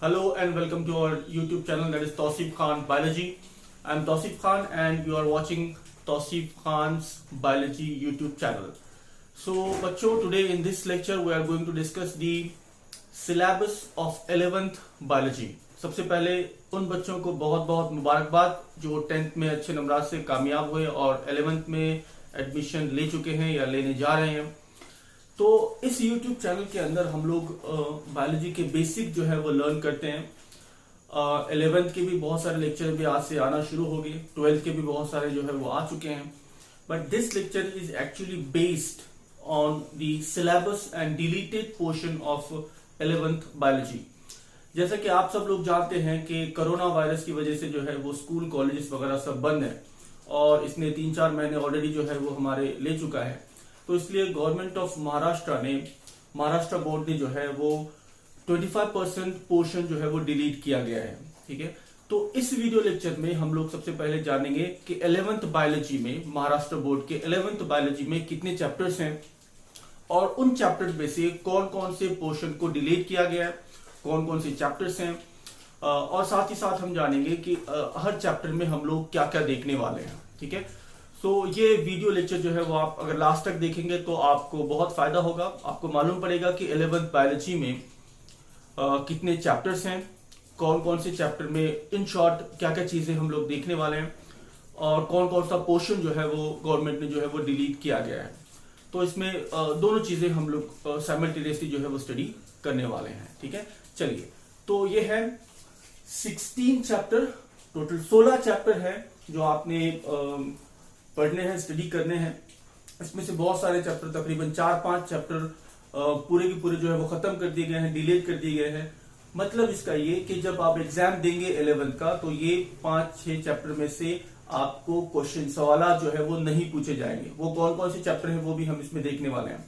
Hello and welcome to our YouTube channel, that is Tausif Khan Biology. I am Tausif Khan and you are watching Tausif Khan's Biology YouTube channel. So बच्चों, today in this lecture we are going to discuss the syllabus of 11th Biology. सबसे पहले उन बच्चों को बहुत बहुत मुबारकबाद जो 10th में अच्छे नंबरात से कामयाब हुए और 11th में एडमिशन ले चुके हैं या लेने जा रहे हैं। तो इस YouTube चैनल के अंदर हम लोग बायोलॉजी के बेसिक जो है वो लर्न करते हैं। 11th के भी बहुत सारे लेक्चर भी आज से आना शुरू हो गए, 12th के भी बहुत सारे जो है वो आ चुके हैं। But this lecture is actually based on the syllabus and deleted portion of 11th biology. जैसा कि आप सब लोग जानते हैं कि कोरोना वायरस की वजह से जो है वो स्कूल कॉलेजेस वगैरह सब बंद है और इसने 3-4 महीने ऑलरेडी जो है वो हमारे ले चुका है। तो इसलिए गवर्नमेंट ऑफ महाराष्ट्र बोर्ड ने जो है वो 25% पोर्शन जो है वो डिलीट किया गया है। ठीक है, तो इस वीडियो लेक्चर में हम लोग सबसे पहले जानेंगे कि 11th बायोलॉजी में, महाराष्ट्र बोर्ड के 11th बायोलॉजी में कितने चैप्टर्स हैं और उन चैप्टर्स में से कौन कौन से पोर्शन को डिलीट किया गया है, कौन कौन से चैप्टर्स हैं, और साथ ही साथ हम जानेंगे कि हर चैप्टर में हम लोग क्या क्या देखने वाले हैं। ठीक है, तो ये वीडियो लेक्चर जो है वो आप अगर लास्ट तक देखेंगे तो आपको बहुत फायदा होगा। आपको मालूम पड़ेगा कि 11th बायोलॉजी में कितने चैप्टर्स हैं, कौन कौन से चैप्टर में इन शॉर्ट क्या क्या चीजें हम लोग देखने वाले हैं और कौन कौन सा पोर्शन जो है वो गवर्नमेंट ने जो है वो डिलीट किया गया है। तो इसमें दोनों चीजें हम लोग साइमल्टेनियसली जो है वो स्टडी करने वाले हैं। ठीक है, चलिए, तो ये है 16 चैप्टर, टोटल 16 चैप्टर है जो आपने पढ़ने हैं, स्टडी करने हैं। इसमें से बहुत सारे चैप्टर, तकरीबन 4-5 चैप्टर पूरे के पूरे जो है वो खत्म कर दिए गए हैं, डिलीट कर दिए गए हैं। मतलब इसका ये कि जब आप एग्जाम देंगे 11th का तो ये 5-6 चैप्टर में से आपको क्वेश्चन सवाल जो है वो नहीं पूछे जाएंगे। वो कौन कौन से चैप्टर हैं वो भी हम इसमें देखने वाले हैं।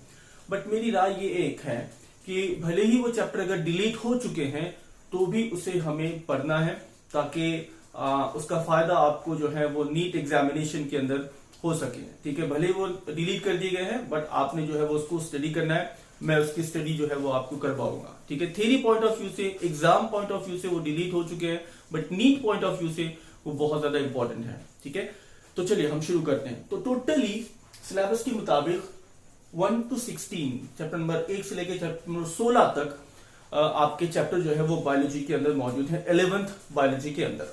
बट मेरी राय ये एक है कि भले ही वो चैप्टर अगर डिलीट हो चुके हैं तो भी उसे हमें पढ़ना है ताकि उसका फायदा आपको जो है वो नीट एग्जामिनेशन के अंदर हो सके। ठीक है, भले वो डिलीट कर दिए गए हैं बट आपने जो है वो उसको स्टडी करना है। मैं उसकी स्टडी जो है वो आपको करवाऊंगा। ठीक है, थ्योरी पॉइंट ऑफ व्यू से, एग्जाम पॉइंट ऑफ व्यू से वो डिलीट हो चुके हैं but NEET point of view से वो बहुत ज्यादा इंपॉर्टेंट है। ठीक है, तो चलिए हम शुरू करते हैं। तो टोटली सिलेबस के मुताबिक 1 to 16 चैप्टर नंबर 1 से लेकर चैप्टर नंबर 16 तक आपके चैप्टर जो है वो बायोलॉजी के अंदर मौजूद है, 11th बायोलॉजी के अंदर।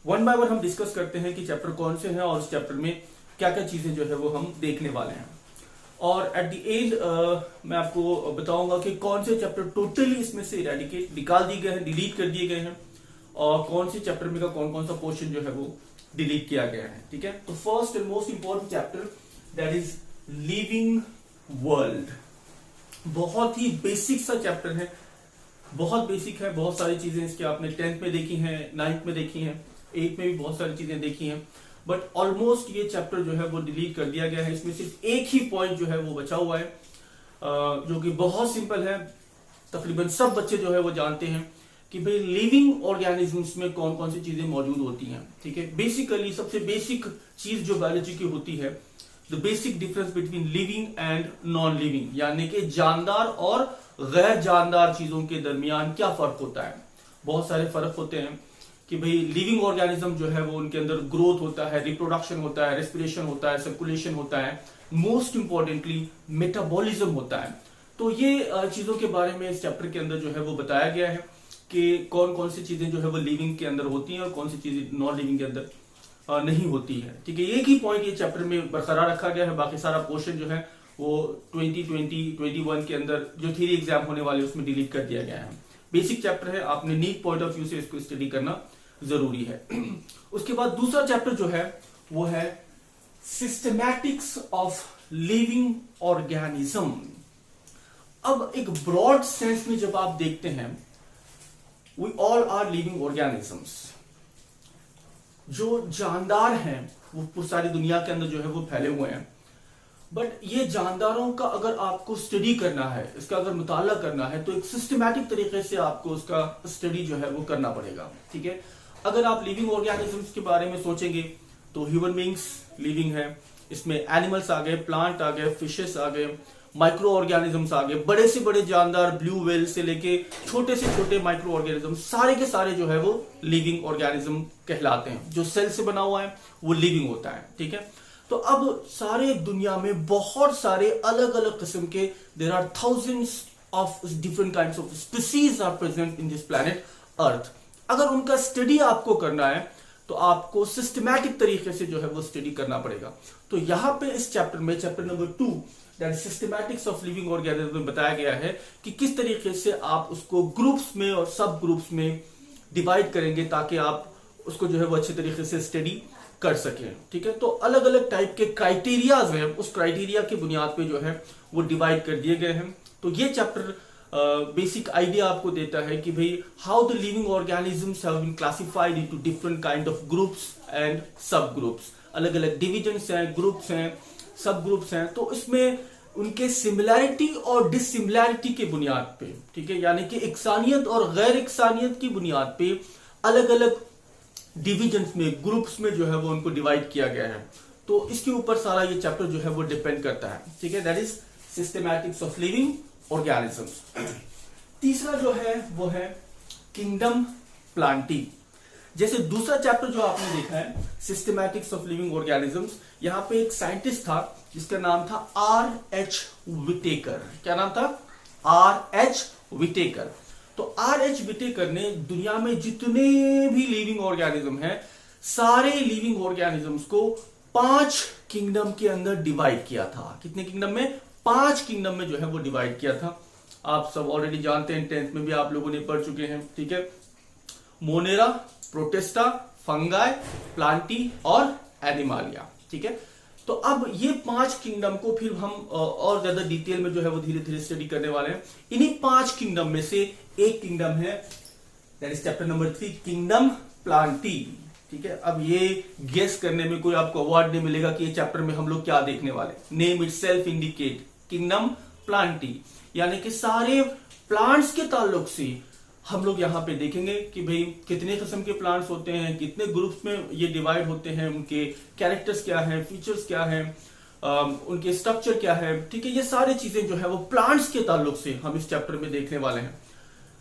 वन बाय वन हम डिस्कस करते हैं कि चैप्टर कौन से हैं और उस चैप्टर में क्या क्या चीजें जो है वो हम देखने वाले हैं। और एट द एंड मैं आपको बताऊंगा कि कौन से चैप्टर टोटली इसमें से इरेडिकेट निकाल दिए गए हैं, डिलीट कर दिए गए हैं, और कौन से चैप्टर में का कौन कौन सा पोर्शन जो है वो डिलीट किया गया है। ठीक है, तो first and most important chapter that is living world. बहुत ही बेसिक सा चैप्टर है, बहुत बेसिक है। बहुत सारी चीजें इसके आपने 10th में देखी हैं, 9th में देखी हैं, 8th में भी बहुत सारी चीजें देखी हैं, बट ऑलमोस्ट ये चैप्टर जो है वो डिलीट कर दिया गया है। इसमें सिर्फ एक ही पॉइंट जो है वो बचा हुआ है जो कि बहुत सिंपल है। तकरीबन सब बच्चे जो है वो जानते हैं कि भाई लिविंग ऑर्गेनिजम्स में कौन कौन सी चीजें मौजूद होती हैं। ठीक है, बेसिकली सबसे बेसिक चीज जो बायोलॉजी की होती है, the basic difference between living and non living, यानी कि जानदार और गैर जानदार चीजों के दरमियान क्या फर्क होता है। बहुत सारे फर्क होते हैं कि भाई लिविंग ऑर्गेनिज्म जो है वो उनके अंदर ग्रोथ होता है, रिप्रोडक्शन होता है, रेस्पिरेशन होता है, सर्कुलेशन होता है, मोस्ट इंपॉर्टेंटली मेटाबॉलिज्म होता है। तो ये चीजों के बारे में इस चैप्टर के अंदर जो है वो बताया गया है कि कौन कौन सी चीजें जो है वो लिविंग के अंदर होती हैं और कौन सी चीजें नॉन लिविंग के अंदर नहीं होती है। ठीक है, एक ही पॉइंट ये चैप्टर में बरकरार रखा गया है। बाकी सारा पोर्शन जो है वो 2020-21 के अंदर जो थ्योरी एग्जाम होने वाले उसमें डिलीट कर दिया गया है। बेसिक चैप्टर है, आपने नीट पॉइंट ऑफ व्यू से इसको स्टडी करना जरूरी है। उसके बाद दूसरा चैप्टर जो है वो है सिस्टमैटिक्स ऑफ लिविंग ऑर्गेनिज्म। अब एक ब्रॉड सेंस में जब आप देखते हैं, we all are living organisms. जो जानदार हैं वो सारी दुनिया के अंदर जो है वो फैले हुए हैं, बट ये जानदारों का अगर आपको स्टडी करना है, इसका अगर मुताला करना है, तो एक सिस्टमैटिक तरीके से आपको उसका स्टडी जो है वो करना पड़ेगा। ठीक है, अगर आप लिविंग ऑर्गेनिजम्स के बारे में सोचेंगे तो ह्यूमन बींग्स लिविंग है, इसमें एनिमल्स आ गए, प्लांट आ गए, फिशेस आ गए, माइक्रो ऑर्गेनिजम्स आ गए, बड़े से बड़े जानदार ब्लू व्हेल से लेके छोटे से छोटे माइक्रो ऑर्गेनिज्म, सारे के सारे जो है वो लिविंग ऑर्गेनिज्म कहलाते हैं। जो सेल से बना हुआ है वो लिविंग होता है, ठीक है। तो अब सारे दुनिया में बहुत सारे अलग अलग किस्म के, there are thousands of different kinds of species are present in this planet earth. अगर उनका स्टडी आपको करना है तो आपको सिस्टमैटिक तरीके से जो है वो स्टडी करना पड़ेगा। तो यहां पे इस चैप्टर में, chapter number 2 that is systematics of living organism में बताया गया है कि किस तरीके से आप उसको ग्रुप्स में और सब ग्रुप्स में डिवाइड करेंगे ताकि आप उसको जो है वो अच्छे तरीके से स्टडी कर सकें, ठीक है। तो अलग अलग टाइप के क्राइटेरियाज हैं, उस क्राइटेरिया की बुनियाद पे जो है वो डिवाइड कर दिए गए हैं। तो ये चैप्टर बेसिक आइडिया आपको देता है कि भाई how the living organisms have been classified into different kind of groups and sub groups. अलग अलग डिविजन्स हैं, ग्रुप्स हैं, सब ग्रुप्स हैं। तो इसमें उनके सिमिलैरिटी और डिसिमिलैरिटी के बुनियाद पे, ठीक है, यानी कि इकसानियत और गैर इकसानियत की बुनियाद पे अलग अलग डिविजन्स में, ग्रुप्स में जो है वो उनको डिवाइड किया गया है। तो इसके ऊपर सारा ये चैप्टर जो है वो डिपेंड करता है, ठीक है। That is systematics of living organisms. तीसरा जो है वो है किंगडम प्लांटी। जैसे दूसरा चैप्टर जो आपने देखा है सिस्टमैटिक्स ऑफ लिविंग ऑर्गेनिजम्स, यहां पे एक साइंटिस्ट था जिसका नाम था R.H. विटेकर। क्या नाम था? R.H. विटेकर। तो R.H. विटेकर ने दुनिया में जितने भी लिविंग ऑर्गेनिज्म हैं, सारे लिविंग ऑर्गेनिजम्स को 5 किंगडम के अंदर डिवाइड किया था। कितने किंगडम में? 5 किंगडम में जो है वो डिवाइड किया था। आप सब ऑलरेडी जानते हैं, 10th में भी आप लोगों ने पढ़ चुके हैं, ठीक है। मोनेरा, प्रोटिस्टा, फंगाई, प्लांटी और एनिमालिया, ठीक है। तो अब ये 5 किंगडम को फिर हम और ज्यादा डिटेल में जो है वो धीरे धीरे स्टडी करने वाले हैं। इन्हीं 5 किंगडम में से एक किंगडम है, that is chapter number 3, kingdom Plantae, ठीक है। अब ये गेस करने में कोई आपको अवार्ड नहीं मिलेगा कि ये चैप्टर में हम लोग क्या देखने वाले। Name it self indicate, kingdom Plantae, यानी कि सारे प्लांट्स के ताल्लुक से हम लोग यहाँ पे देखेंगे कि भाई कितने किस्म के प्लांट्स होते हैं, कितने ग्रुप्स में ये डिवाइड होते हैं, उनके कैरेक्टर्स क्या हैं, फीचर्स क्या हैं, उनके स्ट्रक्चर क्या है, ठीक है। ये सारी चीजें जो है वो प्लांट्स के ताल्लुक से हम इस चैप्टर में देखने वाले हैं।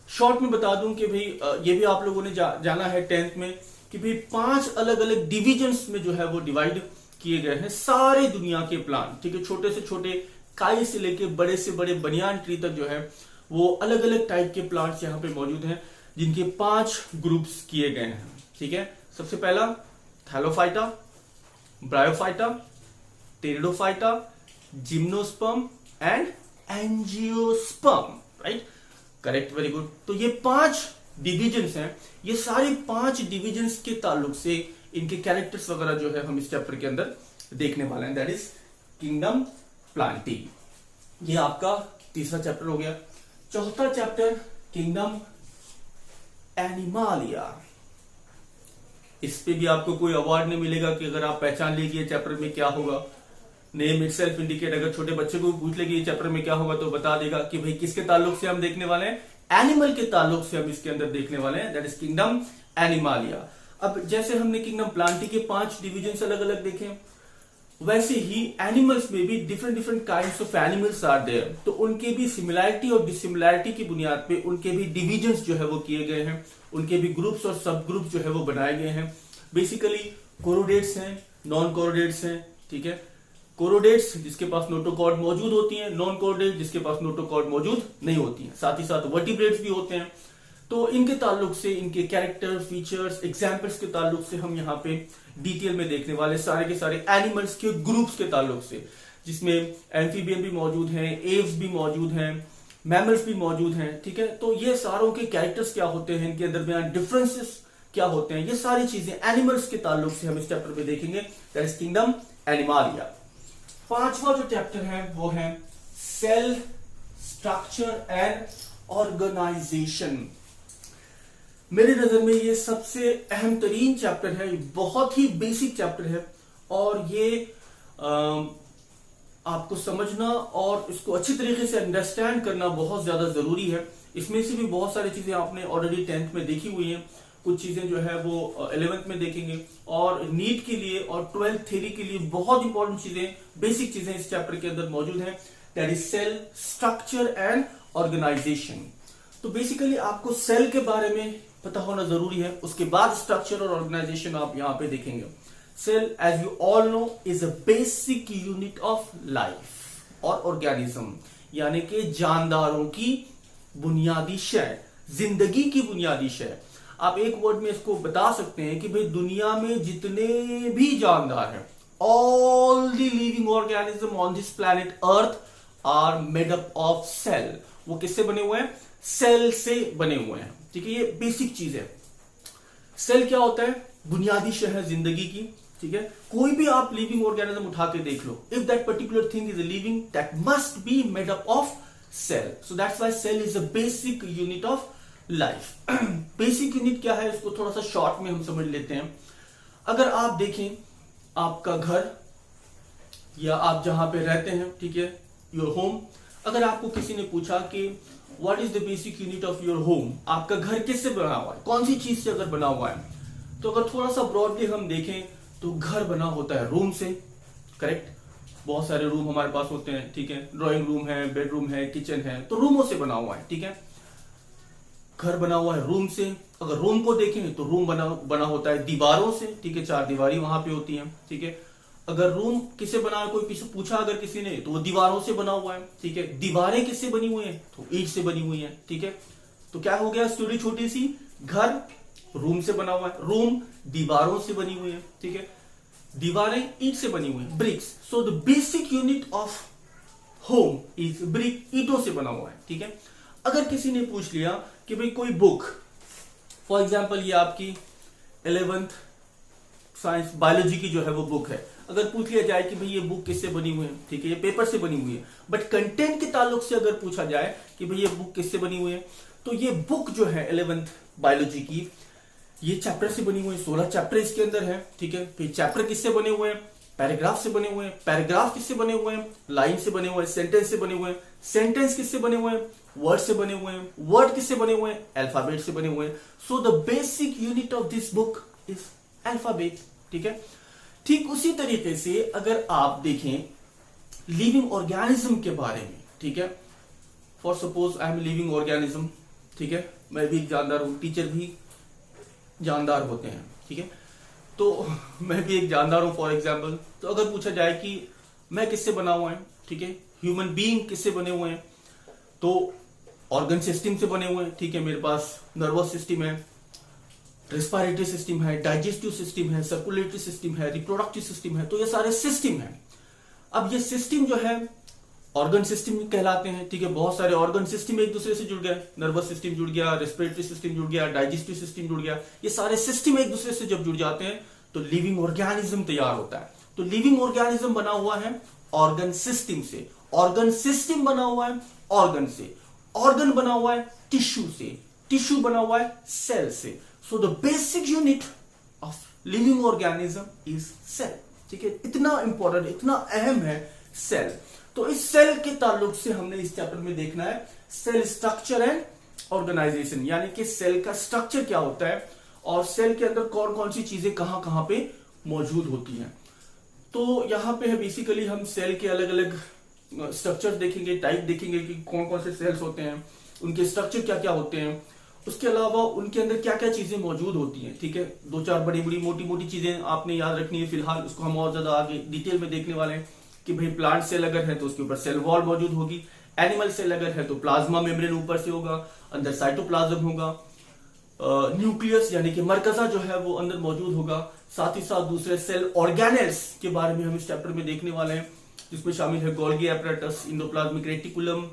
शॉर्ट में बता दूं कि भाई ये भी आप लोगों ने जाना है 10th में कि भाई 5 अलग अलग डिविजन्स में जो है वो डिवाइड किए गए हैं सारे दुनिया के प्लांट, ठीक है। छोटे से छोटे काई से लेके बड़े से बड़े बनियान ट्री तक जो है वो अलग अलग टाइप के प्लांट्स यहाँ पे मौजूद हैं, जिनके 5 ग्रुप्स किए गए हैं, ठीक है। सबसे पहला Thallophyta, bryophyta, pteridophyta, gymnosperm and angiosperm, right, correct, very good. तो ये 5 डिविजन्स हैं। ये सारे 5 डिविजन्स के ताल्लुक से इनके कैरेक्टर्स वगैरह जो है हम इस चैप्टर के अंदर देखने वाले हैं, दैट इज किंगडम प्लांटी। ये आपका तीसरा चैप्टर हो गया। चौथा चैप्टर किंगडम एनिमालिया। इस पे भी आपको कोई अवार्ड नहीं मिलेगा कि अगर आप पहचान लीजिए चैप्टर में क्या होगा। नेम इट सेल्फ इंडिकेट, अगर छोटे बच्चे को पूछ लेगी ये चैप्टर में क्या होगा तो बता देगा कि भाई किसके ताल्लुक से हम देखने वाले हैं, एनिमल के ताल्लुक से हम इसके अंदर देखने वाले हैं, दैट इज किंगडम एनिमालिया। अब जैसे हमने किंगडम प्लांटी के 5 डिविजन अलग अलग देखे, वैसे ही एनिमल्स में भी different different kinds of animals are there. तो उनके भी सिमिलैरिटी और डिसिमिलैरिटी की बुनियाद पे उनके भी डिविजन्स जो है वो किए गए हैं, उनके भी ग्रुप्स और सब ग्रुप्स जो है वो बनाए गए हैं। बेसिकली कोरोडेट्स हैं, नॉन कोरोडेट्स हैं, ठीक है। कोरोडेट्स जिसके पास नोटोकॉर्ड मौजूद होती हैं, नॉन कोरोडेट्स जिसके पास नोटोकॉर्ड मौजूद नहीं होती हैं, साथ ही साथ वर्टिब्रेट्स भी होते हैं। तो इनके ताल्लुक से, इनके कैरेक्टर, फीचर्स, एग्जाम्पल्स के ताल्लुक से हम यहाँ पे डिटेल में देखने वाले सारे के सारे एनिमल्स के ग्रुप्स के ताल्लुक से, जिसमें एम्फीबियन भी मौजूद हैं, एव्स भी मौजूद हैं, मैमल्स भी मौजूद हैं, ठीक है। तो ये सारों के कैरेक्टर्स क्या होते हैं, इनके दरमियान डिफरेंसेस क्या होते हैं, ये सारी चीजें एनिमल्स के ताल्लुक से हम इस चैप्टर में देखेंगे, दैट इज किंगडम एनिमालिया। 5वां जो चैप्टर है वो है सेल स्ट्रक्चर एंड ऑर्गेनाइजेशन। मेरी नजर में ये सबसे अहम तरीन चैप्टर है, बहुत ही बेसिक चैप्टर है और ये आपको समझना और इसको अच्छी तरीके से अंडरस्टैंड करना बहुत ज्यादा जरूरी है। इसमें से भी बहुत सारी चीजें आपने ऑलरेडी 10th में देखी हुई हैं, कुछ चीजें जो है वो 11th में देखेंगे, और नीट के लिए और 12th थ्योरी के लिए बहुत इंपॉर्टेंट चीजें, बेसिक चीजें इस चैप्टर के अंदर मौजूद हैं। That is cell structure and organisation. तो बेसिकली आपको सेल के बारे में पता होना जरूरी है, उसके बाद स्ट्रक्चर और ऑर्गेनाइजेशन आप यहां पे देखेंगे। Cell as you all know is a basic unit of life और ऑर्गेनिज्म, यानी कि जानदारों की बुनियादी शय, जिंदगी की बुनियादी शय। आप एक वर्ड में इसको बता सकते हैं कि भाई दुनिया में जितने भी जानदार हैं, all the living organism on this planet earth are made up of cell. वो किससे बने हुए हैं? सेल से बने हुए हैं। ठीक है, ये बेसिक चीज है। सेल क्या होता है? बुनियादी शय है जिंदगी की। ठीक है, कोई भी आप लिविंग ऑर्गेनिज्म उठा के देख लो, if that particular thing is living that must be made up of cell. So that's why cell is a basic unit of life. Basic unit क्या है, इसको थोड़ा सा शॉर्ट में हम समझ लेते हैं। अगर आप देखें आपका घर या आप जहां पे रहते हैं, ठीक है, योर होम, अगर आपको किसी ने पूछा कि what is the basic unit of your home, आपका घर किससे बना हुआ है, कौन सी चीज से अगर बना हुआ है, तो अगर थोड़ा सा ब्रॉडली हम देखें तो घर बना होता है रूम से। करेक्ट, बहुत सारे रूम हमारे पास होते हैं। ठीक है, ड्राइंग रूम है, बेडरूम है, किचन है, तो रूमों से बना हुआ है। ठीक है, घर बना हुआ है रूम से। अगर रूम को देखें तो रूम बना होता है दीवारों से। ठीक है, 4 दीवारी वहां पे होती हैं। ठीक है, अगर रूम किससे बना है, कोई पूछा अगर किसी ने, तो वो दीवारों से बना हुआ है। ठीक है, दीवारें किससे बनी हुई हैं, तो ईंट से बनी हुई हैं। ठीक है, तो क्या हो गया स्टोरी छोटी सी, घर रूम से बना हुआ है, रूम दीवारों से बनी हुई है। ठीक है, दीवारें ईंट से बनी हुई है, bricks. So the basic unit of home is brick, ईंटों से बना हुआ है। ठीक है, अगर किसी ने पूछ लिया कि भाई कोई बुक, फॉर एग्जाम्पल ये आपकी 11th साइंस बायोलॉजी की जो है वो बुक है, अगर पूछ लिया जाए कि भाई ये बुक किससे बनी हुई है, ठीक है, ये पेपर से बनी हुई है, बट कंटेंट के ताल्लुक से अगर पूछा जाए कि भाई ये बुक किससे बनी हुई है, तो ये बुक जो है 11th बायोलॉजी की, ये चैप्टर से बनी हुई है। 16 चैप्टर इसके अंदर है। ठीक है, फिर चैप्टर किससे बने हुए हैं, पैराग्राफ से बने हुए हैं। पैराग्राफ किससे बने हुए हैं, लाइन से बने हुए हैं। सेंटेंस से बने हुए हैं। सेंटेंस किससे बने हुए हैं, वर्ड से बने हुए हैं। वर्ड किससे बने हुए हैं, अल्फाबेट से बने हुए हैं। सो the basic unit of this book is alphabet. ठीक है, ठीक उसी तरीके से अगर आप देखें लिविंग ऑर्गेनिज्म के बारे में, ठीक है, for suppose I am living organism, ठीक है, मैं भी जानदार हूं, टीचर भी जानदार होते हैं। ठीक है, तो मैं भी एक जानदार हूं फॉर एग्जाम्पल। तो अगर पूछा जाए कि मैं किससे बना हुआ है, ठीक है, ह्यूमन बीइंग किससे बने हुए हैं, तो ऑर्गन सिस्टम से बने हुए हैं। ठीक है, मेरे पास नर्वस सिस्टम है, रेस्पिरेटरी सिस्टम है, डाइजेस्टिव सिस्टम है, सर्कुलेटरी सिस्टम है, रिप्रोडक्टिव सिस्टम है, तो ये सारे सिस्टम हैं। अब ये सिस्टम जो है ऑर्गन सिस्टम कहलाते हैं। ठीक है, बहुत सारे ऑर्गन सिस्टम एक दूसरे से जुड़ गए, नर्वस सिस्टम जुड़ गया, रेस्पिरेटरी सिस्टम जुड़ गया, डाइजेस्टिव सिस्टम जुड़ गया। ये सारे सिस्टम एक दूसरे से जब जुड़ जाते हैं तो लिविंग ऑर्गेनिज्म तैयार होता है। तो लिविंग ऑर्गेनिज्म बना हुआ है ऑर्गन सिस्टम से, ऑर्गन सिस्टम बना हुआ है ऑर्गन से, ऑर्गन बना हुआ है टिश्यू से, टिश्यू बना हुआ है सेल से। So the basic unit of living organism is cell. ठीक है, इतना इंपॉर्टेंट, इतना अहम है सेल। तो इस सेल के ताल्लुक से हमने इस चैप्टर में देखना है सेल स्ट्रक्चर एंड ऑर्गेनाइजेशन, यानी कि सेल का स्ट्रक्चर क्या होता है और सेल के अंदर कौन कौन सी चीजें कहां कहां पे मौजूद होती हैं। तो यहां पे है बेसिकली हम सेल के अलग अलग स्ट्रक्चर देखेंगे, टाइप देखेंगे कि कौन कौन से सेल्स होते हैं, उनके स्ट्रक्चर क्या क्या होते हैं, उसके अलावा उनके अंदर क्या क्या चीजें मौजूद होती हैं। ठीक है, 2-4 बड़ी बड़ी मोटी मोटी चीजें आपने याद रखनी है। फिलहाल उसको हम और ज्यादा आगे डिटेल में देखने वाले हैं कि भाई प्लांट सेल अगर है तो उसके ऊपर सेल वॉल मौजूद होगी, एनिमल सेल अगर है तो प्लाज्मा मेम्ब्रेन ऊपर से होगा, अंदर साइटोप्लाज्म होगा, न्यूक्लियस यानी कि मरकजा जो है वो अंदर मौजूद होगा। साथ ही साथ दूसरे सेल ऑर्गेनेल्स के बारे में हम इस चैप्टर में देखने वाले हैं, जिसमें शामिल है Golgi apparatus, endoplasmic reticulum,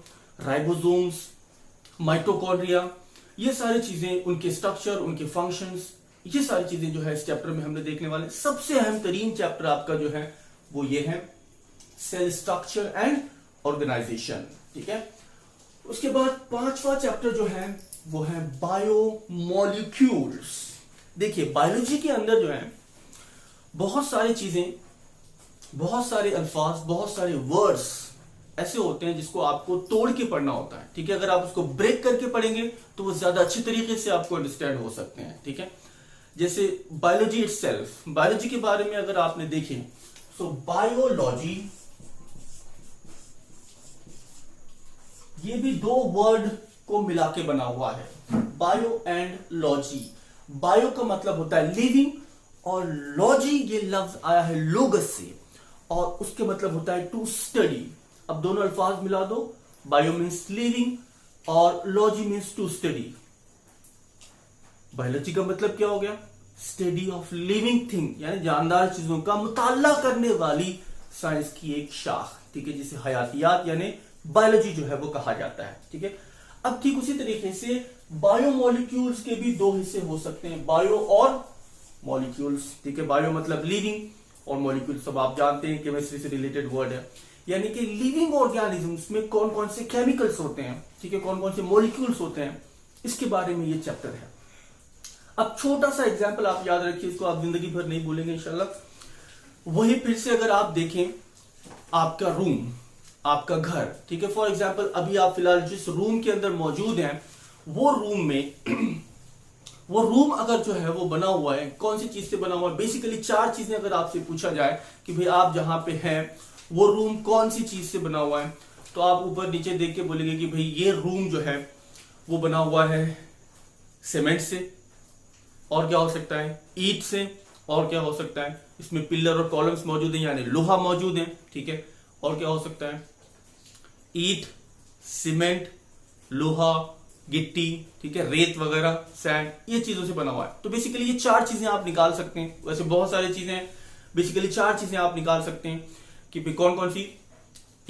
ribosomes, mitochondria. ये सारी चीजें, उनके स्ट्रक्चर, उनके फंक्शंस, ये सारी चीजें जो है इस चैप्टर में हमने देखने वाले। सबसे अहम तरीन चैप्टर आपका जो है वो ये है सेल स्ट्रक्चर एंड ऑर्गेनाइजेशन। ठीक है, उसके बाद 5वां चैप्टर जो है वो है बायोमोलिक्यूल्स। देखिए बायोलॉजी के अंदर जो है बहुत सारी चीजें, बहुत सारे अल्फाज, बहुत सारे वर्ड्स ऐसे होते हैं जिसको आपको तोड़ के पढ़ना होता है। ठीक है, अगर आप उसको ब्रेक करके पढ़ेंगे तो वो ज्यादा अच्छी तरीके से आपको अंडरस्टैंड हो सकते हैं। ठीक है, जैसे बायोलॉजी इटसेल्फ, बायोलॉजी के बारे में अगर आपने देखें तो बायोलॉजी ये भी दो वर्ड को मिला के बना हुआ है, बायो एंड लॉजी। बायो का मतलब होता है लिविंग और लॉजी ये लफ्ज आया है लोगस से और उसके मतलब होता है टू स्टडी। अब दोनों अल्फाज मिला दो, बायो मीन्स लिविंग और logy means to study. Biology का मतलब क्या हो गया? स्टडी ऑफ लिविंग थिंग, यानी जानदार चीजों का मुताला करने वाली साइंस की एक शाख, ठीक है, जिसे हयातियात यानी बायोलॉजी जो है वो कहा जाता है। ठीक है, अब ठीक उसी तरीके से बायोमोलिक्यूल्स के भी दो हिस्से हो सकते हैं, बायो और मॉलिक्यूल्स। ठीक है, बायो मतलब लिविंग और मॉलिक्यूल सब आप जानते हैं केमिस्ट्री से रिलेटेड वर्ड है, यानी कि लिविंग ऑर्गेनिजम्स में कौन कौन से केमिकल्स होते हैं, ठीक है, कौन कौन से मॉलिक्यूल्स होते हैं, इसके बारे में ये चैप्टर है। अब छोटा सा एग्जांपल आप याद रखिए, इसको आप जिंदगी भर नहीं भूलेंगे इंशाल्लाह। वही फिर से अगर आप देखें आपका रूम, आपका घर, ठीक है, फॉर एग्जांपल अभी आप फिलहाल जिस रूम के अंदर मौजूद हैं वो रूम में वो रूम अगर जो है वो बना हुआ है कौन सी चीज से बना हुआ है, बेसिकली चार चीजें अगर आपसे पूछा जाए कि भाई आप जहां पे हैं वो रूम कौन सी चीज से बना हुआ है, तो आप ऊपर नीचे देख के बोलेंगे कि भाई ये रूम जो है वो बना हुआ है सीमेंट से, और क्या हो सकता है ईंट से, और क्या हो सकता है इसमें पिलर और कॉलम्स मौजूद हैं यानी लोहा मौजूद है, ठीक है, और क्या हो सकता है ईंट, सीमेंट, लोहा, गिट्टी, ठीक है, रेत वगैरह, सैंड, ये चीजों से बना हुआ है। तो बेसिकली ये चार चीजें आप निकाल सकते हैं, वैसे बहुत सारी चीजें, बेसिकली चार चीजें आप निकाल सकते हैं कि कौन कौन सी,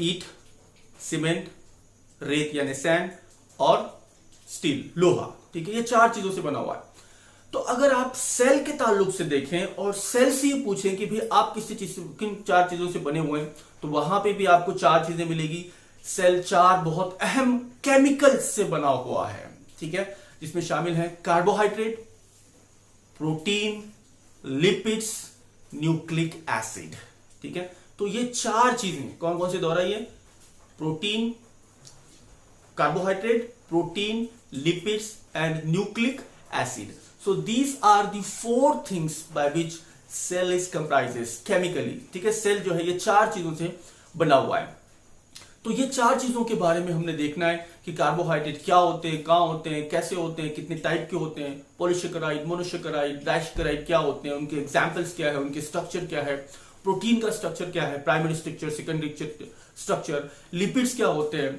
ईंट, सीमेंट, रेत यानी सैंड और स्टील लोहा, ठीक है, ये चार चीजों से बना हुआ है। तो अगर आप सेल के ताल्लुक से देखें और सेल से ये पूछें कि भाई आप किन चार चीजों से बने हुए हैं, तो वहां पे भी आपको चार चीजें मिलेगी। सेल चार बहुत अहम केमिकल्स से बना हुआ है, ठीक है, जिसमें शामिल है carbohydrate, protein, lipids, nucleic acid, ठीक है। तो ये चार चीजें कौन कौन से दोहराइए, protein, carbohydrate, protein, lipids and nucleic acid. So these are the four things by which cell is comprises chemically, ठीक है। सेल जो है ये चार चीजों से बना हुआ है। तो ये चार चीजों के बारे में हमने देखना है कि कार्बोहाइड्रेट क्या होते हैं, कहां होते हैं, कैसे होते हैं, कितने टाइप के होते हैं, पॉलीसेकेराइड, मोनोसेकेराइड, डाइसेकेराइड क्या होते हैं, उनके एग्जाम्पल्स क्या है, उनके स्ट्रक्चर क्या है, प्रोटीन का स्ट्रक्चर क्या है, primary structure, secondary structure, lipids क्या होते हैं,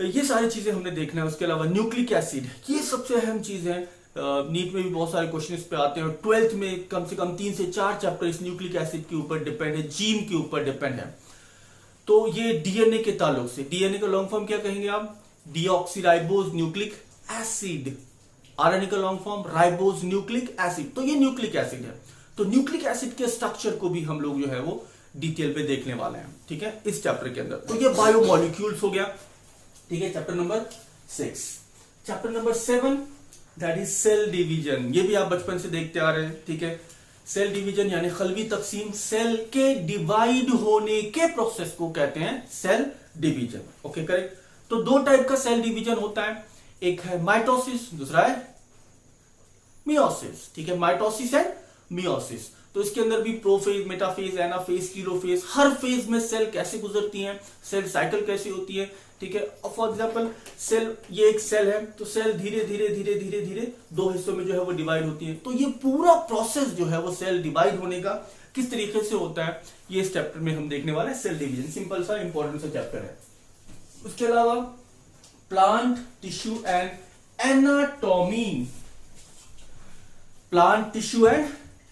ये सारी चीजें हमने देखना है। उसके अलावा न्यूक्लिक एसिड, ये सबसे अहम चीज है। नीट में भी बहुत सारे क्वेश्चन इस पे आते हैं और 12th में कम से कम 3 से 4 चैप्टर इस न्यूक्लिक एसिड के ऊपर डिपेंड है, जीन के ऊपर डिपेंड है। तो ये डीएनए के ताल्लुक से, डीएनए का लॉन्ग फॉर्म क्या कहेंगे आप, डीऑक्सीराइबोज न्यूक्लिक एसिड, आरएनए का long form ribose nucleic acid, तो ये न्यूक्लिक एसिड है। तो न्यूक्लिक एसिड के स्ट्रक्चर को भी हम लोग जो है वो डिटेल पे देखने वाले हैं, ठीक है, इस चैप्टर के अंदर। तो ये बायोमोलिक्यूल्स हो गया, ठीक है, chapter number 6। Chapter number 7 that is cell division, ये भी आप बचपन से देखते आ रहे हैं, ठीक है। सेल डिवीजन यानी खलवी तकसीम, सेल के डिवाइड होने के प्रोसेस को कहते हैं सेल डिवीजन, ओके, करेक्ट। तो दो टाइप का सेल डिवीजन होता है, एक है माइटोसिस, दूसरा है मियोसिस, ठीक है, माइटोसिस एंड मियोसिस। तो इसके अंदर भी प्रोफेज, मेटाफेज, एनाफेज, टीलोफेज, हर फेज में सेल कैसे गुजरती हैं, सेल साइकिल कैसे होती है, ठीक है। फॉर एग्जांपल सेल, ये एक सेल है, तो सेल धीरे धीरे धीरे धीरे धीरे दो हिस्सों में जो है वो डिवाइड होती है। तो ये पूरा प्रोसेस जो है वो सेल डिवाइड होने का किस तरीके से होता है, ये इस चैप्टर में हम देखने वाले हैं। सेल डिवीजन सिंपल सा इंपॉर्टेंट सा चैप्टर है। उसके अलावा plant tissue and anatomy, plant tissue and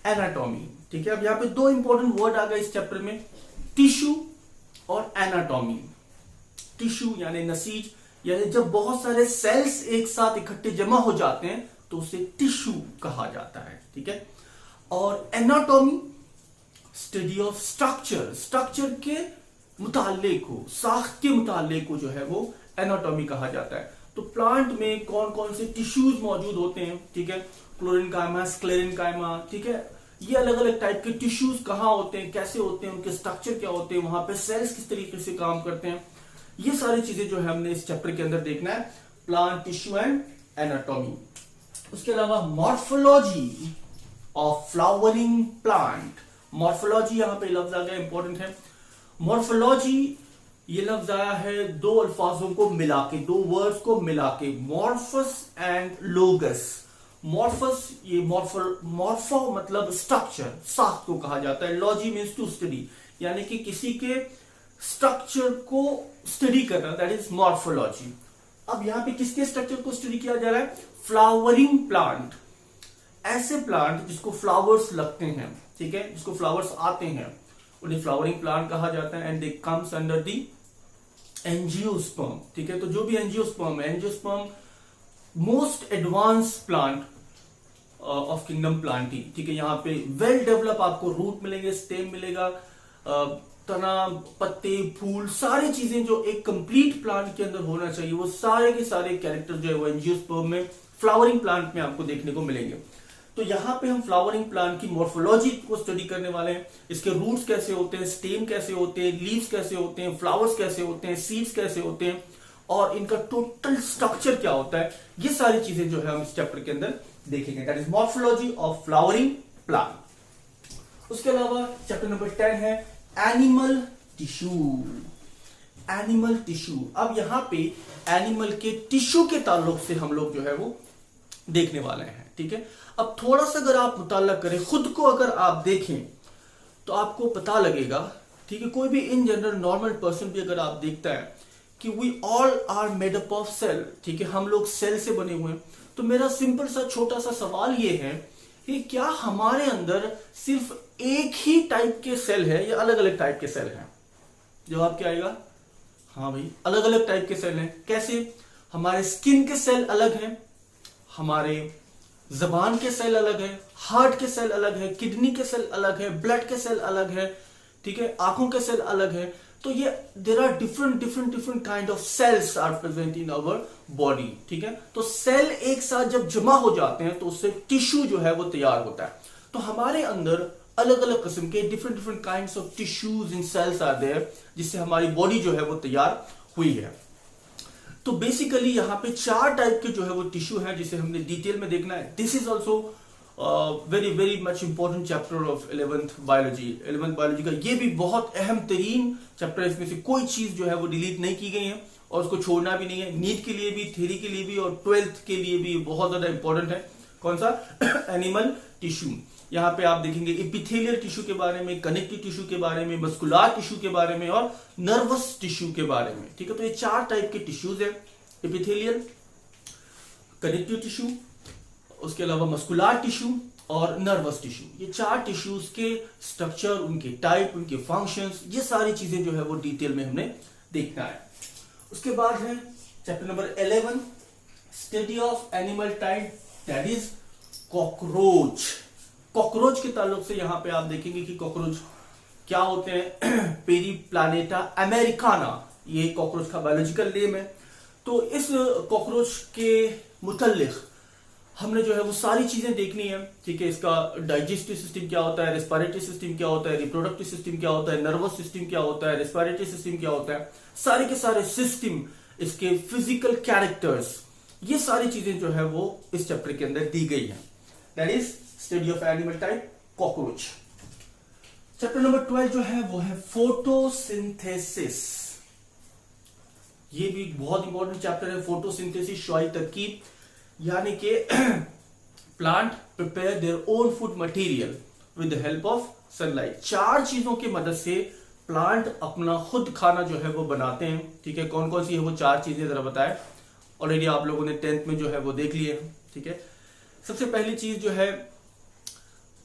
anatomy, ठीक है। अब यहां पे दो इंपॉर्टेंट वर्ड आ गए इस चैप्टर में, टिश्यू और एनाटॉमी। टिश्यू यानी नसीज, यानी जब बहुत सारे सेल्स एक साथ इकट्ठे जमा हो जाते हैं तो उसे टिश्यू कहा जाता है, ठीक है। और anatomy study of structure, structure के मुताल्लिक को, साख्त के मुताल्लिक को जो है वो एनाटॉमी कहा जाता है। तो प्लांट में कौन कौन से टिश्यूज मौजूद होते हैं, ठीक है, क्लोरेनकाइमा, स्क्लेरेनकाइमा, ठीक है, ये अलग अलग टाइप के टिश्यूज कहां होते हैं, कैसे होते हैं, उनके स्ट्रक्चर क्या होते हैं, वहां पे सेल्स किस तरीके से काम करते हैं, ये सारी चीजें जो है हमने इस चैप्टर के अंदर देखना है, प्लांट टिश्यू एंड एनाटॉमी। उसके अलावा morphology of flowering plant, morphology यहां पे लफ्ज आ गया, इंपॉर्टेंट है। मॉर्फोलॉजी ये लफ्ज आया है दो अल्फाजों को मिला के, दो वर्ड्स को मिला के, मॉर्फस एंड लोगस। मॉर्फस, ये मॉर्फो मतलब स्ट्रक्चर, साख को कहा जाता है। लॉजी मीन्स टू स्टडी, यानी कि किसी के स्ट्रक्चर को स्टडी करना, दैट इज मॉर्फोलॉजी। अब यहां पे किसके स्ट्रक्चर को स्टडी किया जा रहा है? फ्लावरिंग प्लांट, ऐसे प्लांट जिसको फ्लावर्स लगते हैं, ठीक है, जिसको फ्लावर्स आते हैं, उन्हें फ्लावरिंग प्लांट कहा जाता है। And they comes under the angiosperm, ठीक है। तो जो भी एंजियोस्पर्म है, angiosperm most advance plant of kingdom Plantae, ठीक है। यहाँ पे वेल डेवलप आपको रूट मिलेंगे, स्टेम मिलेगा, तना, पत्ते, फूल, सारी चीजें जो एक कंप्लीट प्लांट के अंदर होना चाहिए, वो सारे के सारे कैरेक्टर जो है वो एंजियोस्पर्म में, फ्लावरिंग प्लांट में आपको देखने को मिलेंगे। तो यहां पे हम फ्लावरिंग प्लांट की मॉर्फोलॉजी को स्टडी करने वाले हैं। इसके रूट्स कैसे होते हैं, स्टेम कैसे होते हैं, लीव्स कैसे होते हैं, फ्लावर्स कैसे होते हैं, सीड्स कैसे होते हैं, और इनका टोटल स्ट्रक्चर क्या होता है, ये सारी चीजें जो है हम इस चैप्टर के अंदर देखेंगे। That is morphology of flowering plant. उसके अलावा चैप्टर नंबर 10 है एनिमल टिश्यू। एनिमल टिश्यू, अब यहां पे एनिमल के टिश्यू के ताल्लुक से हम लोग जो है वो देखने वाले हैं, ठीक है। अब थोड़ा सा अगर आप मुताला करें, खुद को अगर आप देखें तो आपको पता लगेगा, ठीक है। कोई भी इन जनरल नॉर्मल पर्सन भी अगर आप देखता है कि we all are made up of cell, ठीक है, हम लोग सेल से बने हुए हैं। तो मेरा सिंपल सा छोटा सा सवाल ये है कि क्या हमारे अंदर सिर्फ एक ही टाइप के सेल है या अलग अलग टाइप के सेल हैं? जवाब क्या आएगा? हाँ भाई, अलग अलग टाइप के सेल हैं। कैसे? हमारे स्किन के सेल अलग हैं, हमारे जबान के सेल अलग है, हार्ट के सेल अलग है, किडनी के सेल अलग है, ब्लड के सेल अलग है, ठीक है, आंखों के सेल अलग है। तो ये there are different kind of cells are present in our body, ठीक है। तो सेल एक साथ जब जमा हो जाते हैं तो उससे टिश्यू जो है वो तैयार होता है। तो हमारे अंदर अलग अलग किस्म के different kinds of tissues in cells are there, जिससे हमारी बॉडी जो है वो तैयार हुई है। तो बेसिकली यहाँ पे 4 टाइप के जो है वो टिश्यू है, जिसे हमने डिटेल में देखना है। This is also very much important chapter of 11th biology. 11th biology का ये भी बहुत अहम तरीन चैप्टर है। इसमें से कोई चीज जो है वो डिलीट नहीं की गई है और उसको छोड़ना भी नहीं है। नीट के लिए भी, थ्योरी के लिए भी और 12th के लिए भी बहुत ज्यादा इंपॉर्टेंट है। कौन सा? Animal tissue. यहाँ पे आप देखेंगे एपिथेलियल टिश्यू के बारे में, कनेक्टिव टिश्यू के बारे में, मस्कुलर टिश्यू के बारे में और नर्वस टिश्यू के बारे में, ठीक है। तो ये 4 टाइप के टिश्यूज है, एपिथेलियल, कनेक्टिव टिश्यू, उसके अलावा मस्कुलर टिश्यू और नर्वस टिश्यू। ये 4 टिश्यूज के स्ट्रक्चर, उनके टाइप, उनके फंक्शंस, ये सारी चीजें जो है वो डिटेल में हमने देखना है। उसके बाद है chapter number 11, study of animal type, that is cockroach. Cockroach के ताल्लुक से यहाँ पे आप देखेंगे कि कॉकरोच क्या होते हैं। पेरीप्लानेटा अमेरिकाना, ये कॉकरोच का बायोलॉजिकल नेम है। तो इस कॉकरोच के मुतल्लिक हमने जो है वो सारी चीजें देखनी है, ठीक है। इसका डाइजेस्टिव सिस्टम क्या होता है, रेस्पिरेटरी सिस्टम क्या होता है, रिप्रोडक्टिव सिस्टम क्या होता है, नर्वस सिस्टम क्या होता है, रेस्पिरेटरी सिस्टम क्या होता है, सारे के सारे सिस्टम, इसके फिजिकल कैरेक्टर्स, ये सारी चीजें जो है वो इस चैप्टर के अंदर दी गई है। That is study of animal type cockroach. Chapter number 12 जो है वो है फोटोसिंथेसिस। ये भी बहुत इंपॉर्टेंट चैप्टर है। फोटोसिंथेसिस, शुआई तरकीब, यानी कि plant prepare their own food material with the help of sunlight. 4 चीजों की मदद से प्लांट अपना खुद खाना जो है वो बनाते हैं, ठीक है। कौन कौन सी है वो 4 चीजें जरा बताएं। ऑलरेडी आप लोगों ने 10th में जो है वो देख लिए हैं, ठीक है। सबसे पहली चीज जो है,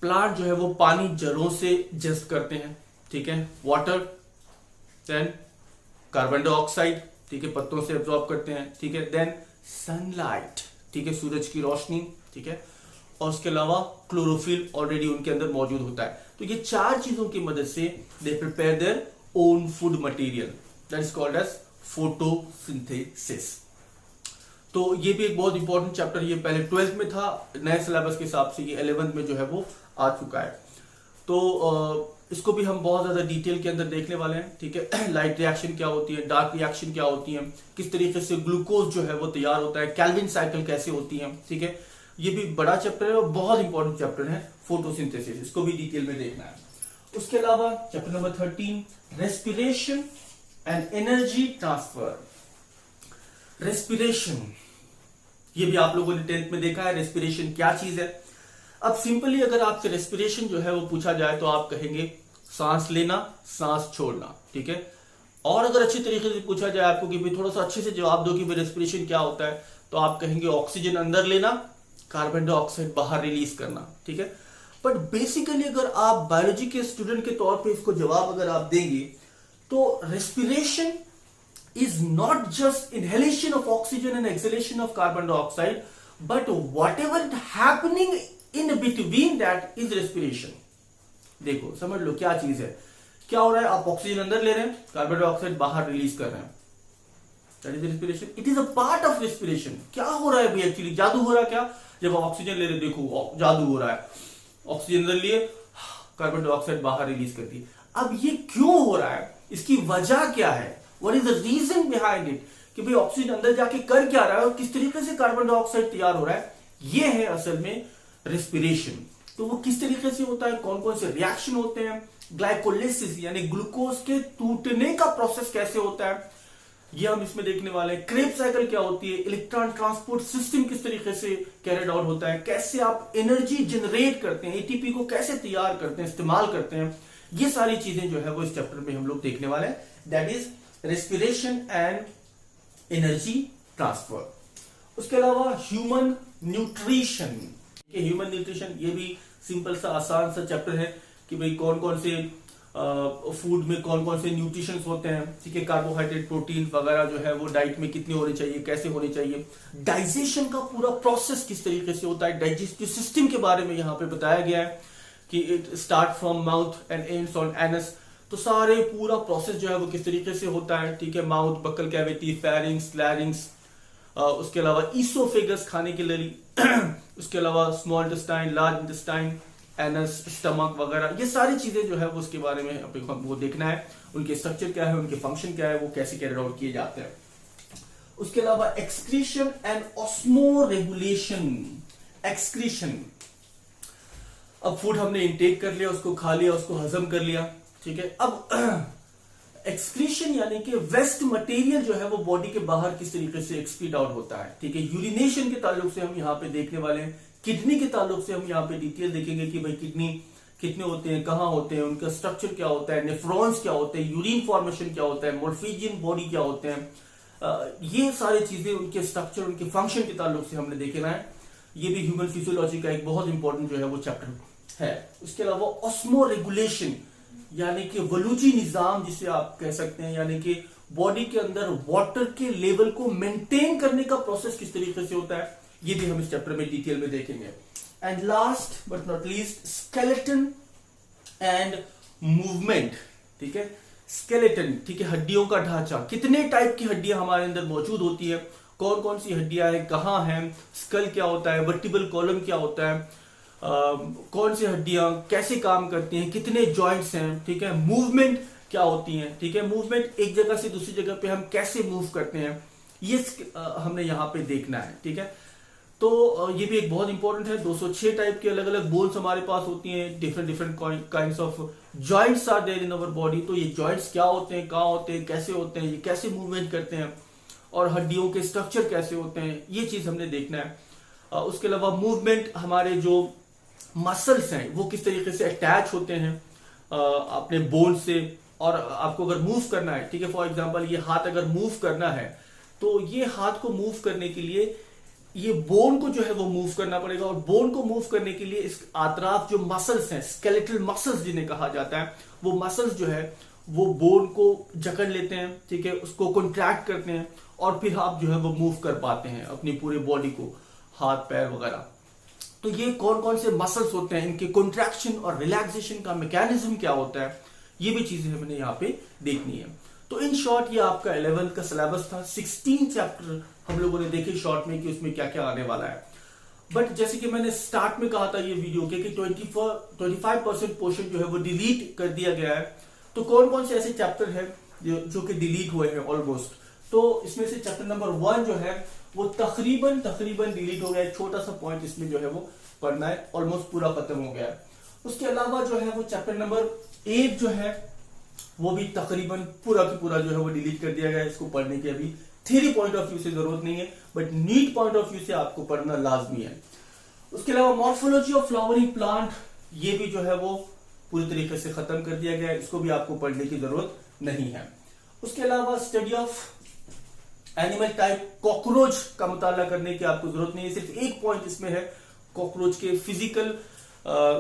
प्लांट जो है वो पानी जड़ों से जस्ट करते हैं, ठीक है। वाटर, देन कार्बन डाइऑक्साइड, ठीक है, पत्तों से एब्जॉर्ब करते हैं, ठीक है। देन सनलाइट, ठीक है, सूरज की रोशनी, ठीक है। और उसके अलावा क्लोरोफिल ऑलरेडी उनके अंदर मौजूद होता है। तो ये 4 चीजों की मदद से they prepare their own food material, that is called as photosynthesis. तो ये भी एक बहुत इंपॉर्टेंट चैप्टर, ये पहले 12th में था, नए सिलेबस के हिसाब से ये 11th में जो है वो आ चुका है। तो इसको भी हम बहुत ज्यादा डिटेल के अंदर देखने वाले हैं, ठीक है। लाइट रिएक्शन क्या होती है, डार्क रिएक्शन क्या होती है, किस तरीके से ग्लूकोज जो है वो तैयार होता है, कैल्विन साइकिल कैसे होती है, ठीक है। ये भी बड़ा चैप्टर है और बहुत इंपॉर्टेंट चैप्टर है फोटोसिंथेसिस, इसको भी डिटेल में देखना है। उसके अलावा chapter number 13, respiration and energy transfer. Respiration, ये भी आप लोगों ने 10th में देखा है, रेस्पिरेशन क्या चीज है। अब सिंपली अगर आपसे रेस्पिरेशन जो है वो पूछा जाए तो आप कहेंगे सांस लेना, सांस छोड़ना, ठीक है। और अगर अच्छी तरीके से पूछा जाए आपको कि भाई थोड़ा सा अच्छे से जवाब दो कि भाई रेस्पिरेशन क्या होता है, तो आप कहेंगे ऑक्सीजन अंदर लेना, कार्बन डाइऑक्साइड बाहर रिलीज करना, ठीक है। बट बेसिकली अगर आप बायोलॉजी के स्टूडेंट के तौर पे इसको जवाब अगर आप देंगे तो respiration is not just inhalation of oxygen and exhalation of carbon dioxide, but whatever is happening in between that is respiration। देखो समझ लो क्या चीज है, क्या हो रहा है, आप ऑक्सीजन अंदर ले रहे हैं, कार्बन डाइऑक्साइड बाहर रिलीज कर रहे हैं, that is respiration. It is a part of respiration. क्या हो रहा है भाई, एक्चुअली जादू हो रहा है क्या, जब आप ऑक्सीजन ले रहे, देखो जादू हो रहा है, ऑक्सीजन अंदर लिए, कार्बन डाइऑक्साइड बाहर रिलीज कर दी। अब ये क्यों हो रहा है, इसकी वजह क्या है, what is the reason behind it, कि भाई ऑक्सीजन अंदर जाके कर क्या रहा है और किस तरीके से कार्बन डाइऑक्साइड तैयार हो रहा है, ये है असल में रेस्पिरेशन। तो वो किस तरीके से होता है, कौन कौन से रिएक्शन होते हैं, ग्लाइकोलिसिस यानी ग्लूकोज के टूटने का प्रोसेस कैसे होता है, ये हम इसमें देखने वाले हैं। क्रेब्स साइकिल क्या होती है, इलेक्ट्रॉन ट्रांसपोर्ट सिस्टम किस तरीके से कैरिड आउट होता है, कैसे आप एनर्जी जनरेट करते हैं, एटीपी को कैसे तैयार करते हैं, इस्तेमाल करते हैं, ये सारी चीजें जो है वो इस चैप्टर में हम लोग देखने वाले हैं, that is respiration and energy transfer. उसके अलावा ह्यूमन न्यूट्रिशन, ह्यूमन न्यूट्रिशन ये भी सिंपल सा आसान सा चैप्टर है कि भाई कौन कौन से फूड में कौन कौन से न्यूट्रिशंस होते हैं, ठीक है, कार्बोहाइड्रेट, प्रोटीन वगैरह जो है वो डाइट में कितने होने चाहिए, कैसे होने चाहिए, डाइजेशन का पूरा प्रोसेस किस तरीके से होता है, डाइजेस्टिव सिस्टम के बारे में यहाँ पे बताया गया है कि it start from mouth and ends on anus. तो सारे पूरा प्रोसेस जो है वो किस तरीके से होता है, ठीक है, माउथ, बक्कल कैविटी, फेरिंग्स, लैरिंग्स, उसके अलावा ईसोफेगस खाने के लिए, उसके अलावा small intestine, large intestine, anus, stomach वगैरह, ये सारी चीजें जो है वो उसके बारे में हमको देखना है, उनके स्ट्रक्चर क्या है, उनके फंक्शन क्या है, वो कैसे कैरी आउट किए जाते हैं। उसके अलावा excretion and osmo regulation. Excretion, अब फूड हमने इंटेक कर लिया, उसको खा लिया, उसको हजम कर लिया, ठीक है। अब एक्सक्रीशन यानी कि वेस्ट मटेरियल जो है वो बॉडी के बाहर किस तरीके से एक्सक्रीट आउट होता है, ठीक है। यूरिनेशन के ताल्लुक से हम यहाँ पे देखने वाले हैं, किडनी के ताल्लुक से हम यहाँ पे डिटेल देखेंगे कि भाई किडनी कितने होते हैं, कहाँ होते हैं, उनका स्ट्रक्चर क्या होता है, नेफ्रॉन्स क्या होते हैं, यूरिन फॉर्मेशन क्या होता है, मोर्फिजियन बॉडी क्या होते हैं, ये सारी चीजें उनके स्ट्रक्चर, उनके फंक्शन के ताल्लुक से हमने देखना है। ये भी ह्यूमन फिजियोलॉजी का एक बहुत इंपॉर्टेंट जो है वो चैप्टर है। उसके अलावा ऑस्मो रेगुलेशन यानी कि वलूजी निजाम जिसे आप कह सकते हैं, यानी कि बॉडी के अंदर वाटर के लेवल को मेंटेन करने का प्रोसेस किस तरीके से होता है, ये भी हम इस चैप्टर में डिटेल में देखेंगे। And last but not least skeleton and movement, ठीक है। स्केलेटन, ठीक है, हड्डियों का ढांचा, कितने टाइप की हड्डियां हमारे अंदर मौजूद होती है, कौन कौन सी हड्डियां हैं, कहाँ हैं, स्कल क्या होता है, वर्टिब्रल कॉलम क्या होता है, कौन सी हड्डियां कैसे काम करती हैं, कितने जॉइंट्स हैं, ठीक है, मूवमेंट क्या होती हैं, ठीक है, मूवमेंट एक जगह से दूसरी जगह पे हम कैसे मूव करते हैं, ये हमने यहाँ पे देखना है, ठीक है। तो ये भी एक बहुत इंपॉर्टेंट है। 206 टाइप के अलग अलग बोन्स हमारे पास होती हैं, different different kinds of joints are there in our body. तो ये जॉइंट्स क्या होते हैं, कहाँ होते हैं, कैसे होते हैं, ये कैसे मूवमेंट करते हैं, और हड्डियों के स्ट्रक्चर कैसे होते हैं, ये चीज हमने देखना है। उसके अलावा मूवमेंट, हमारे जो मसल्स हैं वो किस तरीके से अटैच होते हैं अपने बोन से, और आपको अगर मूव करना है, ठीक है, फॉर एग्जांपल ये हाथ अगर मूव करना है तो ये हाथ को मूव करने के लिए ये बोन को जो है वो मूव करना पड़ेगा, और बोन को मूव करने के लिए इस आतराफ जो मसल्स हैं, स्केलेटल मसल्स जिन्हें कहा जाता है, वो मसल्स जो है वो बोन को जकड़ लेते हैं, ठीक है, उसको कॉन्ट्रैक्ट करते हैं, और फिर आप जो है वो मूव कर पाते हैं अपनी पूरे बॉडी को, हाथ पैर वगैरह। तो ये कौन कौन से मसल्स होते हैं, इनके कॉन्ट्रैक्शन और रिलैक्सेशन का मैकेनिज्म क्या होता है, ये भी चीजें हमने यहाँ पे देखनी है। तो इन शॉर्ट ये आपका 11th का सिलेबस था। 16 चैप्टर हम लोगों ने देखे शॉर्ट में कि उसमें क्या क्या आने वाला है। बट जैसे कि मैंने स्टार्ट में कहा था ये वीडियो के कि 25% पोर्शन जो है वो डिलीट कर दिया गया है। तो कौन कौन से ऐसे चैप्टर हैं जो कि डिलीट हुए हैं ऑलमोस्ट, तो इसमें से चैप्टर नंबर 1 जो है वो तकरीबन डिलीट हो गया है। छोटा सा पॉइंट इसमें जो है वो पढ़ना है, ऑलमोस्ट पूरा खत्म हो गया है। उसके अलावा जो है वो चैप्टर नंबर 8 जो है वो भी तकरीबन पूरा की पूरा जो है वो डिलीट कर दिया गया है। इसको पढ़ने की अभी थ्योरी पॉइंट ऑफ व्यू से जरूरत नहीं है, but NEET point of view से आपको पढ़ना लाजमी है। उसके अलावा मॉर्फोलॉजी ऑफ फ्लावरिंग प्लांट, ये भी जो है वो पूरी तरीके से खत्म कर दिया गया है, इसको भी आपको पढ़ने की जरूरत नहीं है। उसके अलावा study of animal type, cockroach का मुताला करने की आपको जरूरत नहीं है। सिर्फ एक पॉइंट इसमें है, कॉकरोच के फिजिकल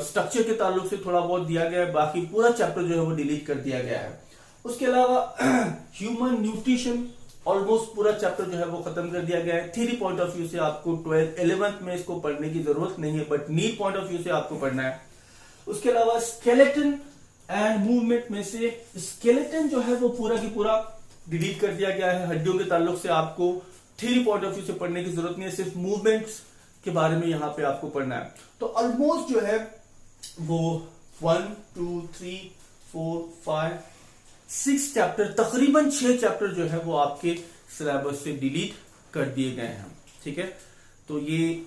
स्ट्रक्चर के ताल्लुक से थोड़ा बहुत दिया गया है, बाकी पूरा चैप्टर जो है वो डिलीट कर दिया गया है। उसके अलावा ह्यूमन न्यूट्रिशन, ऑलमोस्ट पूरा चैप्टर जो है वो खत्म कर दिया गया है। थ्योरी पॉइंट ऑफ व्यू से आपको 12th 11th में इसको पढ़ने की जरूरत नहीं है, but NEET point of view से आपको पढ़ना है। उसके अलावा स्केलेटन एंड मूवमेंट में से स्केलेटन जो है वो पूरा की पूरा डिलीट कर दिया गया है। हड्डियों के ताल्लुक से आपको थ्योरी पॉइंट ऑफ व्यू से पढ़ने की जरूरत नहीं है, सिर्फ मूवमेंट्स के बारे में यहां पे आपको पढ़ना है। तो ऑलमोस्ट जो है वो 1 2 3 4 5 6 चैप्टर, तकरीबन 6 चैप्टर जो है वो आपके सिलेबस से डिलीट कर दिए गए हैं। ठीक है, तो ये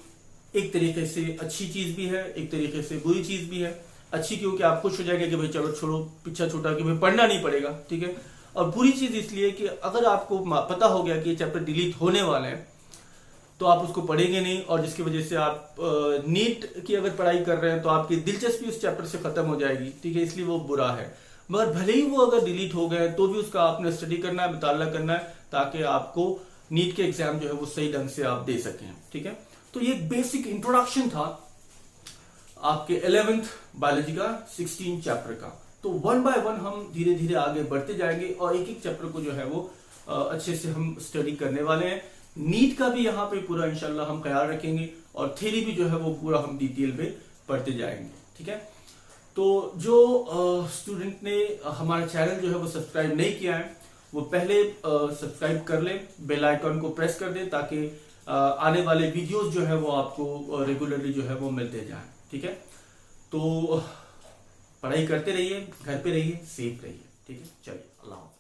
एक तरीके से अच्छी चीज भी है, एक तरीके से बुरी चीज भी है। अच्छी क्योंकि आप खुश हो जाएंगे कि भाई चलो छोड़ो पीछा छूटा कि भाई पढ़ना नहीं पड़ेगा। ठीक है, और बुरी चीज इसलिए कि अगर आपको पता हो गया कि ये चैप्टर डिलीट होने वाले हैं तो आप उसको पढ़ेंगे नहीं, और जिसकी वजह से आप नीट की अगर पढ़ाई कर रहे हैं तो आपकी दिलचस्पी उस चैप्टर से खत्म हो जाएगी। ठीक है, इसलिए वो बुरा है। मगर भले ही वो अगर डिलीट हो गए तो भी उसका आपने स्टडी करना है, मुताला करना है, ताकि आपको नीट के एग्जाम जो है वो सही ढंग से आप दे सकें। ठीक है, तो ये बेसिक इंट्रोडक्शन था आपके 11th बायोलॉजी का 16 चैप्टर का। तो 1 बाय 1 हम धीरे धीरे आगे बढ़ते जाएंगे और एक एक चैप्टर को जो है वो अच्छे से हम स्टडी करने वाले हैं। नीट का भी यहाँ पे पूरा इंशाल्लाह हम ख्याल रखेंगे और थ्योरी भी जो है वो पूरा हम डिटेल में पढ़ते जाएंगे। ठीक है, तो जो स्टूडेंट ने हमारा चैनल जो है वो सब्सक्राइब नहीं किया है वो पहले सब्सक्राइब कर ले, बेल आइकन को प्रेस कर दे, ताकि आने वाले वीडियोस जो है वो आपको रेगुलरली जो है वो मिलते जाएं। ठीक है, तो पढ़ाई करते रहिए, घर पे रहिए, सेफ रहिए। ठीक है, चलिए, अल्लाह।